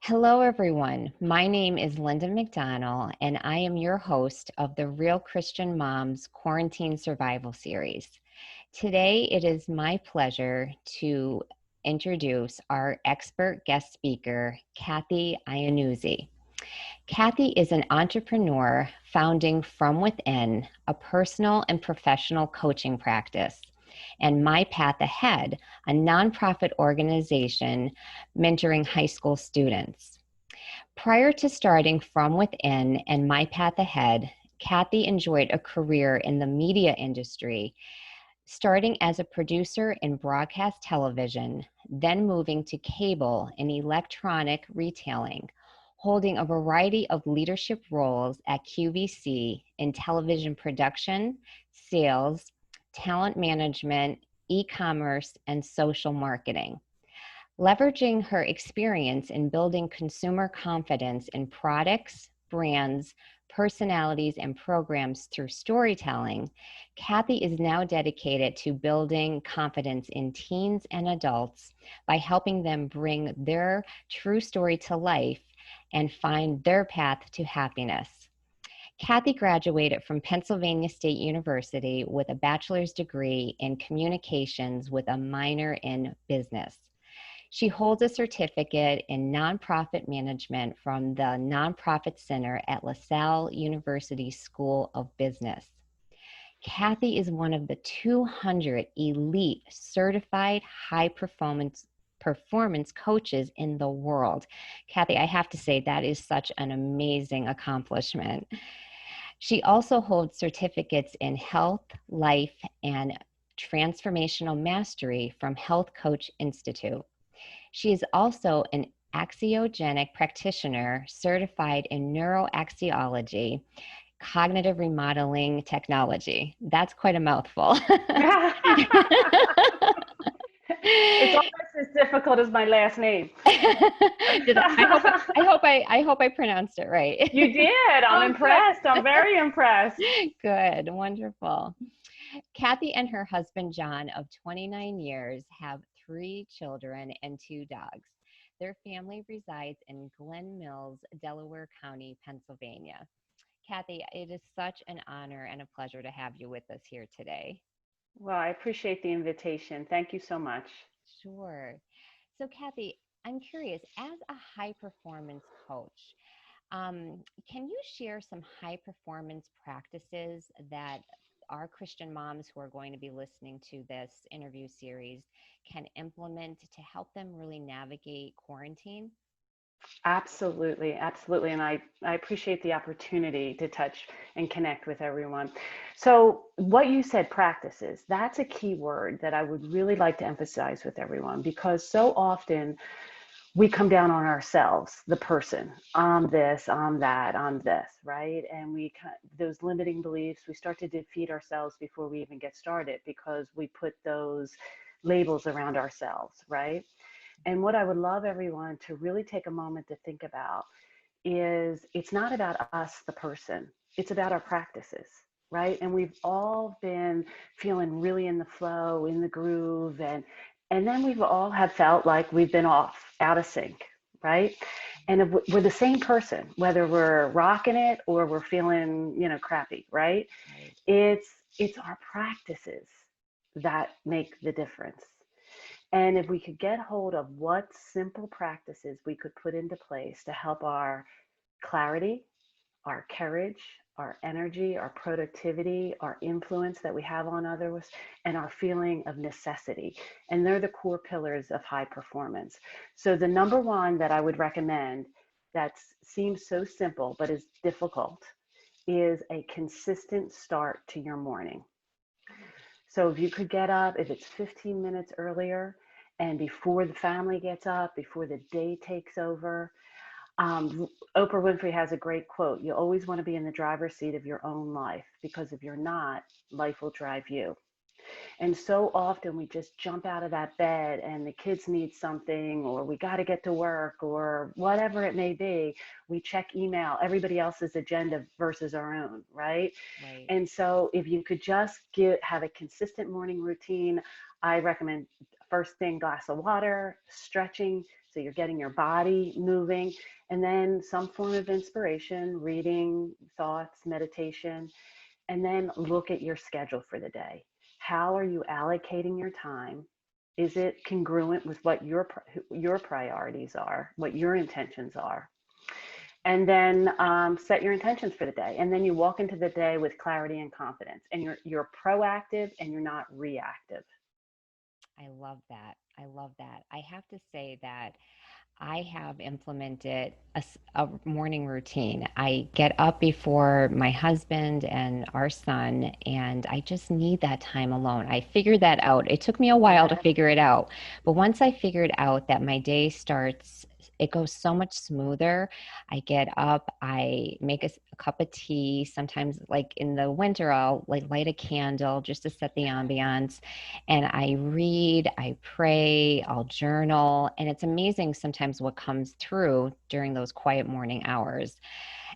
Hello, everyone. My name is Linda McDonald, and I am your host of the Real Christian Moms Quarantine Survival Series. Today, it is my pleasure to introduce our expert guest speaker, Kathie Ianuzzi. Kathie is an entrepreneur founding From Within, a personal and professional coaching practice, and My Path Ahead, a nonprofit organization mentoring high school students. Prior to starting From Within and My Path Ahead, Kathie enjoyed a career in the media industry, starting as a producer in broadcast television, then moving to cable and electronic retailing, holding a variety of leadership roles at QVC in television production, sales, talent management, e-commerce, and social marketing. Leveraging her experience in building consumer confidence in products, brands, personalities, and programs through storytelling, Kathie is now dedicated to building confidence in teens and adults by helping them bring their true story to life and find their path to happiness. Kathie graduated from Pennsylvania State University with a bachelor's degree in communications with a minor in business. She holds a certificate in nonprofit management from the Nonprofit Center at LaSalle University School of Business. Kathie is one of the 200 elite certified high performance coaches in the world. Kathie, I have to say that is such an amazing accomplishment. She also holds certificates in health, life, and transformational mastery from Health Coach Institute. She is also an axiogenic practitioner certified in neuroaxiology, cognitive remodeling technology. That's quite a mouthful. It's almost as difficult as my last name. I hope I pronounced it right. You did. I'm impressed. I'm very impressed. Good, wonderful. Kathie and her husband, John, of 29 years, have 3 children and 2 dogs. Their family resides in Glen Mills, Delaware County, Pennsylvania. Kathie, it is such an honor and a pleasure to have you with us here today. Well, I appreciate the invitation. Thank you so much. Sure. So, Kathie, I'm curious, as a high performance coach, can you share some high performance practices that our Christian moms who are going to be listening to this interview series can implement to help them really navigate quarantine? Absolutely, absolutely. And I appreciate the opportunity to touch and connect with everyone. So, what you said, practices, that's a key word that I would really like to emphasize with everyone because so often we come down on ourselves, the person. I'm this, I'm that, I'm this, right? And those limiting beliefs, we start to defeat ourselves before we even get started because we put those labels around ourselves, right? And what I would love everyone to really take a moment to think about is it's not about us, the person, it's about our practices, right? And we've all been feeling really in the flow, in the groove, and then we've all have felt like we've been off, out of sync, right? And if we're the same person, whether we're rocking it or we're feeling, crappy, right? Right. It's our practices that make the difference. And if we could get hold of what simple practices we could put into place to help our clarity, our courage, our energy, our productivity, our influence that we have on others, and our feeling of necessity. And they're the core pillars of high performance. So the number one that I would recommend that seems so simple but is difficult is a consistent start to your morning. So if you could get up, if it's 15 minutes earlier and before the family gets up, before the day takes over, Oprah Winfrey has a great quote. You always want to be in the driver's seat of your own life because if you're not, life will drive you. And so often we just jump out of that bed and the kids need something, or we got to get to work, or whatever it may be. We check email, everybody else's agenda versus our own, right? Right. And so if you could just have a consistent morning routine, I recommend first thing, glass of water, stretching, So you're getting your body moving, and then some form of inspiration, reading, thoughts, meditation, and then look at your schedule for the day. How are you allocating your time? Is it congruent with what your priorities are, what your intentions are? And then set your intentions for the day. And then you walk into the day with clarity and confidence, and you're proactive and you're not reactive. I love that. I love that. I have to say that I have implemented a morning routine. I get up before my husband and our son, and I just need that time alone. I figured that out. It took me a while to Yes. figure it out, but once I figured out that my day starts, it goes so much smoother. I get up, I make a cup of tea. Sometimes, like in the winter, I'll like light a candle just to set the ambiance, and I read, I pray, I'll journal, and it's amazing sometimes what comes through during those quiet morning hours.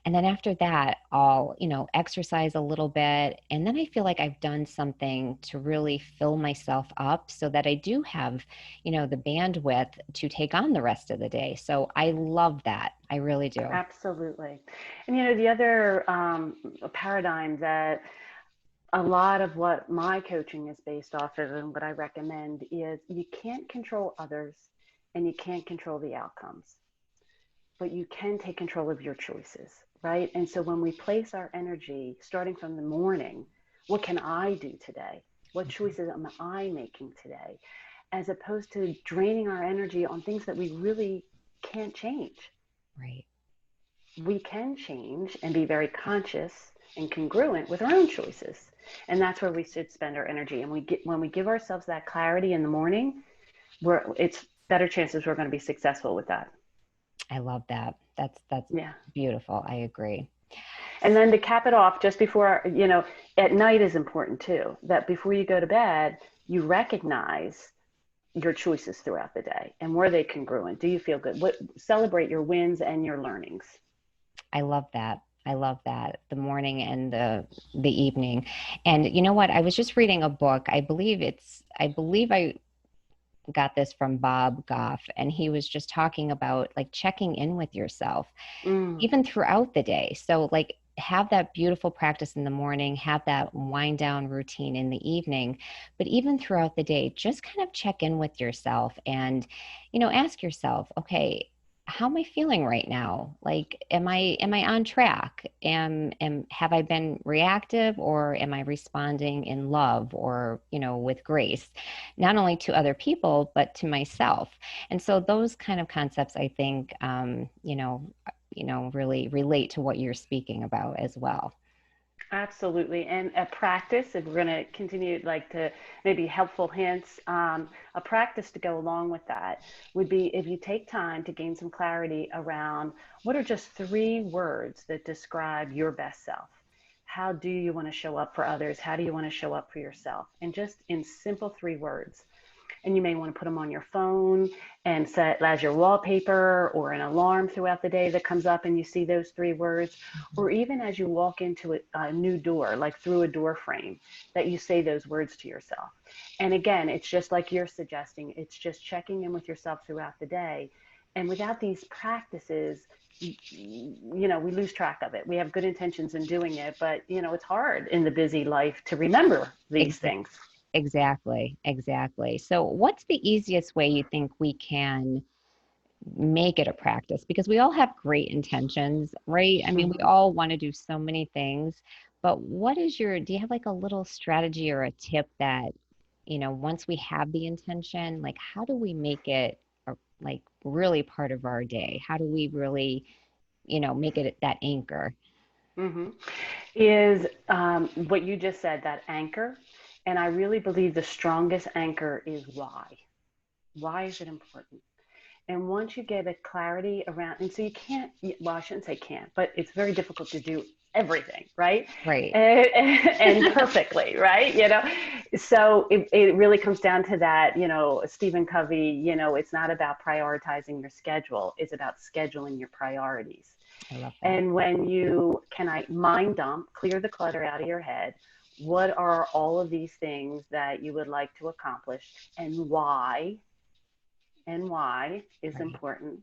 And then after that, I'll, exercise a little bit, and then I feel like I've done something to really fill myself up so that I do have, the bandwidth to take on the rest of the day. So I love that. I really do. Absolutely. And the other paradigm that a lot of what my coaching is based off of and what I recommend is you can't control others and you can't control the outcomes, but you can take control of your choices, right? And so when we place our energy starting from the morning, what can I do today? What Mhm. choices am I making today? As opposed to draining our energy on things that we really can't change. Right. We can change and be very conscious and congruent with our own choices. And that's where we should spend our energy. And when we give ourselves that clarity in the morning, it's better chances we're going to be successful with that. I love that. That's Yeah. beautiful. I agree. And then to cap it off, just before, at night is important too, that before you go to bed, you recognize your choices throughout the day and were they congruent? Do you feel good? Celebrate your wins and your learnings. I love that. I love that. The morning and the evening. And you know what? I was just reading a book. I believe I got this from Bob Goff, and he was just talking about like checking in with yourself Mm, even throughout the day. So like have that beautiful practice in the morning, have that wind down routine in the evening, but even throughout the day, just kind of check in with yourself and, ask yourself, okay, how am I feeling right now? Like, am I on track? Have I been reactive, or am I responding in love, or, with grace, not only to other people, but to myself? And so those kind of concepts, I think, really relate to what you're speaking about as well. absolutely. And a practice, if we're going to continue like to maybe helpful hints, a practice to go along with that would be if you take time to gain some clarity around what are just 3 words that describe your best self. How do you want to show up for others? How do you want to show up for yourself? And just in simple 3 words. And you may want to put them on your phone and set as your wallpaper or an alarm throughout the day that comes up and you see those 3 words, Mhm. or even as you walk into a new door, like through a door frame, that you say those words to yourself. And again, it's just like you're suggesting, it's just checking in with yourself throughout the day. And without these practices, we lose track of it. We have good intentions in doing it, but it's hard in the busy life to remember these Ex- things. Exactly, exactly. So, what's the easiest way you think we can make it a practice? Because we all have great intentions, right? I mean, we Mm-hmm. all want to do so many things, but do you have like a little strategy or a tip that, once we have the intention, like how do we make it like really part of our day? How do we really, make it that anchor? Mm-hmm. Is what you just said, that anchor. And I really believe the strongest anchor is why. Why is it important? And once you get a clarity around, and so you can't, well, I shouldn't say can't, but it's very difficult to do everything, right? Right. And perfectly, right? So it really comes down to that, Stephen Covey, it's not about prioritizing your schedule, it's about scheduling your priorities. I love that. And when you can I mind dump, clear the clutter out of your head, what are all of these things that you would like to accomplish and why? and why is Right. important.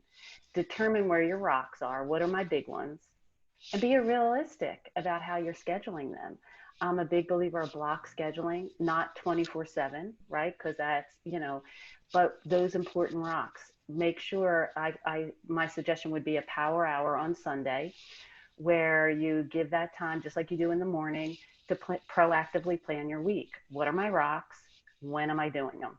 Determine where your rocks are. What are my big ones? And be realistic about how you're scheduling them. I'm a big believer of block scheduling, not 24/7, right? Because that's, but those important rocks. Make sure my suggestion would be a power hour on Sunday where you give that time, just like you do in the morning, to proactively plan your week. What are my rocks? When am I doing them?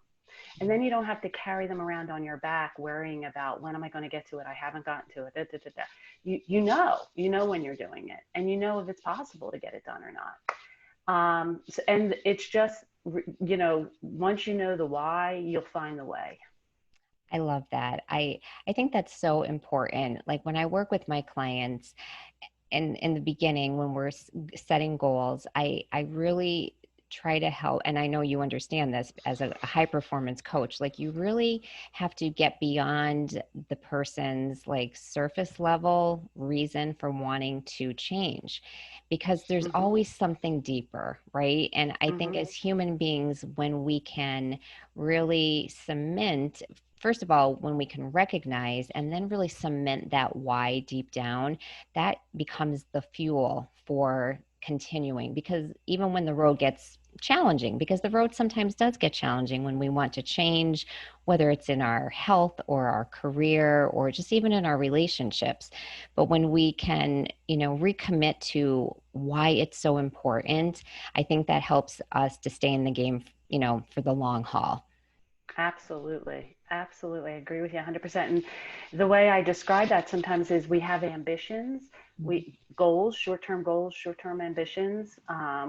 And then you don't have to carry them around on your back worrying about when am I going to get to it? I haven't gotten to it. Da, da, da, da. You know when you're doing it, and you know if it's possible to get it done or not. And it's just, once you know the why, you'll find the way. I love that. I think that's so important. Like when I work with my clients, in the beginning when we're setting goals, I really try to help, and I know you understand this as a high performance coach, like you really have to get beyond the person's like surface level reason for wanting to change, because there's Mm-hmm. always something deeper, right? And I think Mm-hmm. as human beings, when we can really cement, first of all, when we can recognize and then really cement that why deep down, that becomes the fuel for continuing. Because even when the road gets challenging, because the road sometimes does get challenging when we want to change, whether it's in our health or our career or just even in our relationships. But when we can, recommit to why it's so important, I think that helps us to stay in the game, for the long haul. Absolutely. Absolutely. I agree with you 100%. And the way I describe that sometimes is we have ambitions, short-term goals, short-term ambitions,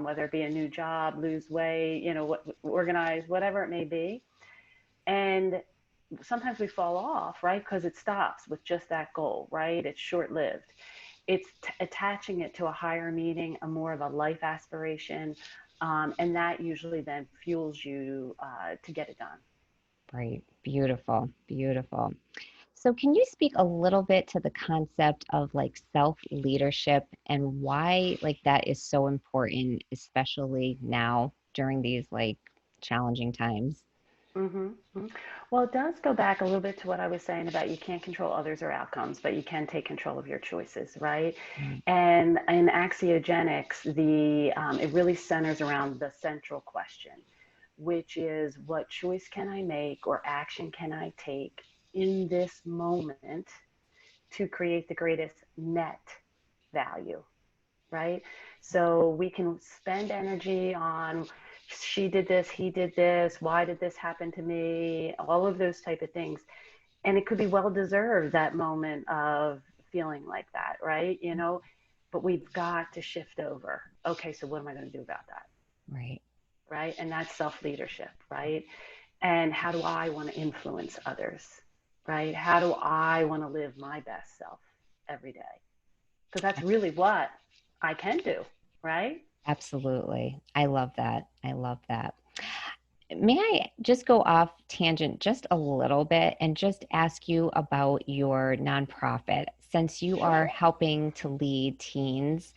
whether it be a new job, lose weight, organize, whatever it may be. And sometimes we fall off, right? Because it stops with just that goal, right? It's short-lived. It's attaching it to a higher meaning, a more of a life aspiration. And that usually then fuels you to get it done. Right. Beautiful. Beautiful. So, can you speak a little bit to the concept of like self leadership and why like that is so important, especially now during these like challenging times? hmm Well, it does go back a little bit to what I was saying about you can't control others or outcomes, but you can take control of your choices, right? Right. And in axiogenics, it really centers around the central question, which is what choice can I make or action can I take in this moment to create the greatest net value, right? So we can spend energy on she did this, he did this, why did this happen to me, all of those type of things. And it could be well deserved, that moment of feeling like that, right? But we've got to shift over. Okay, so what am I going to do about that? Right. Right? And that's self leadership, right? And how do I want to influence others, right? How do I want to live my best self every day? Because that's really what I can do, right? Absolutely. I love that. I love that. May I just go off tangent just a little bit and just ask you about your nonprofit, since you are Sure. helping to lead teens,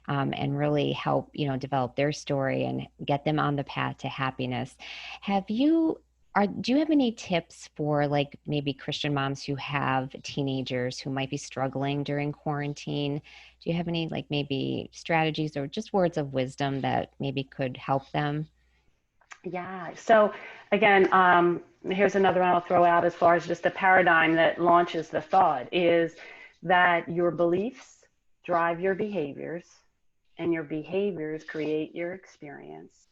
and really help, develop their story and get them on the path to happiness. Have you do you have any tips for like maybe Christian moms who have teenagers who might be struggling during quarantine? Do you have any like maybe strategies or just words of wisdom that maybe could help them? Yeah. So again, here's another one I'll throw out as far as just a paradigm that launches the thought is that your beliefs drive your behaviors, and your behaviors create your experience.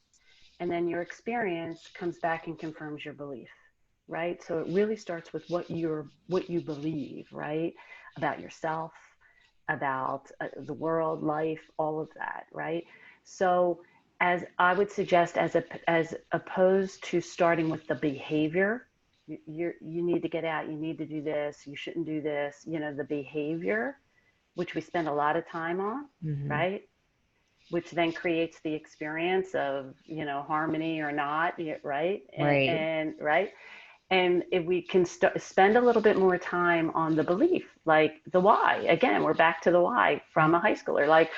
And then your experience comes back and confirms your belief, right? So it really starts with what you believe, right? About yourself, about the world, life, all of that, right? So, as I would suggest, as opposed to starting with the behavior, you need to get out, you need to do this, you shouldn't do this. The behavior, which we spend a lot of time on, Hmm. right? Which then creates the experience of harmony or not, right? Right. And right, and if we can spend a little bit more time on the belief, like the why, again, we're back to the why from a high schooler, like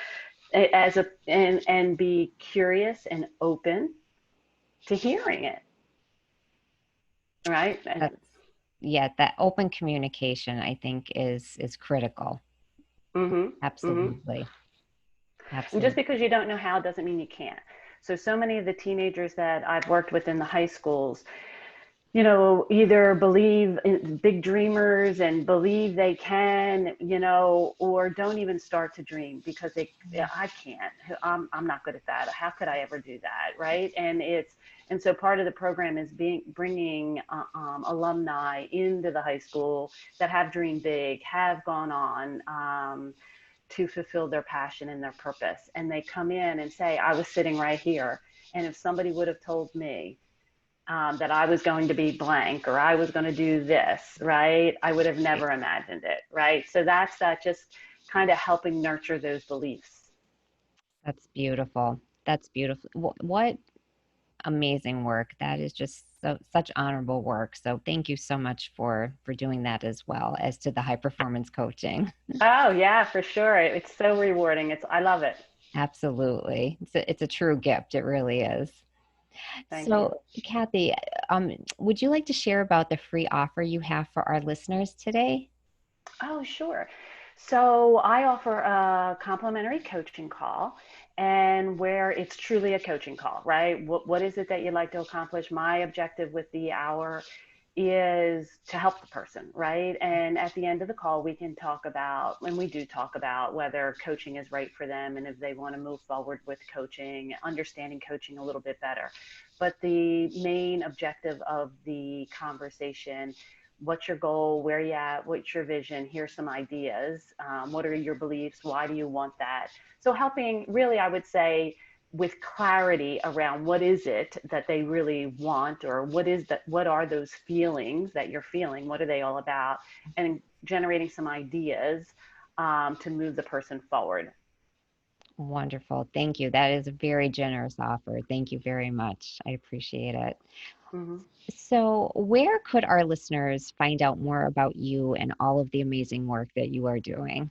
and be curious and open to hearing it, right? That's Yeah, that open communication, I think, is critical. Mm-hmm. Mm-hmm. Absolutely. And just Absolutely. because you don't know how doesn't mean you can't. So many of the teenagers that I've worked with in the high schools, either believe in big dreamers and believe they can, or don't even start to dream because I can't, I'm not good at that. How could I ever do that? Right. And so part of the program is bringing alumni into the high school that have dreamed big, have gone on, to fulfill their passion and their purpose. And they come in and say, I was sitting right here. And if somebody would have told me that I was going to be blank or I was going to do this, right, I would have never imagined it, right? So that's that, just kind of helping nurture those beliefs. That's beautiful. That's beautiful. What amazing work. That is just such honorable work. So thank you so much for doing that as well as to the high performance coaching. Oh yeah, for sure. It's so rewarding. I love it. Absolutely. It's a true gift. It really is. Thank you. So, Kathie, would you like to share about the free offer you have for our listeners today? Oh, sure. So I offer a complimentary coaching call, and where it's truly a coaching call, right? What is it that you'd like to accomplish? My objective with the hour is to help the person, right? And at the end of the call, we can talk about, and we do talk about, whether coaching is right for them and if they want to move forward with coaching, understanding coaching a little bit better. But the main objective of the conversation: what's your goal, where you at, what's your vision, here's some ideas, what are your beliefs, why do you want that? So helping, really, I would say, with clarity around what is it that they really want, or what are those feelings that you're feeling, what are they all about, and generating some ideas to move the person forward. Wonderful. Thank you. That is a very generous offer. Thank you very much. I appreciate it. Mm-hmm. So, where could our listeners find out more about you and all of the amazing work that you are doing?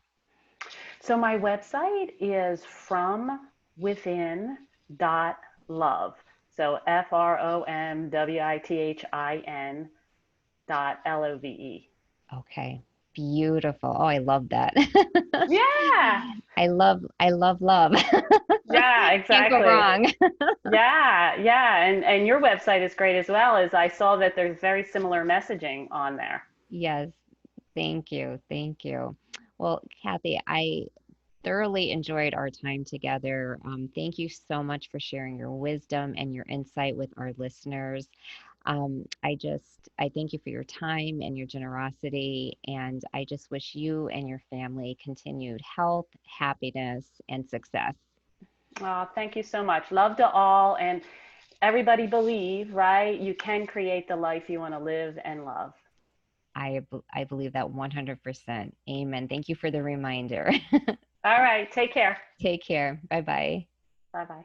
So my website is fromwithin.love. So FROMWITHIN.LOVE. Okay. Beautiful. Oh, I love that. Yeah. I love love. Yeah, Can't go exactly. wrong. Yeah, yeah. And your website is great as well, as I saw that there's very similar messaging on there. Yes. Thank you. Thank you. Well, Kathie, I thoroughly enjoyed our time together. Thank you so much for sharing your wisdom and your insight with our listeners. I thank you for your time and your generosity, and I just wish you and your family continued health, happiness, and success. Oh, thank you so much. Love to all, and everybody believe, right? You can create the life you want to live and love. I believe that 100%. Amen. Thank you for the reminder. All right, take care. Take care. Bye bye. Bye bye.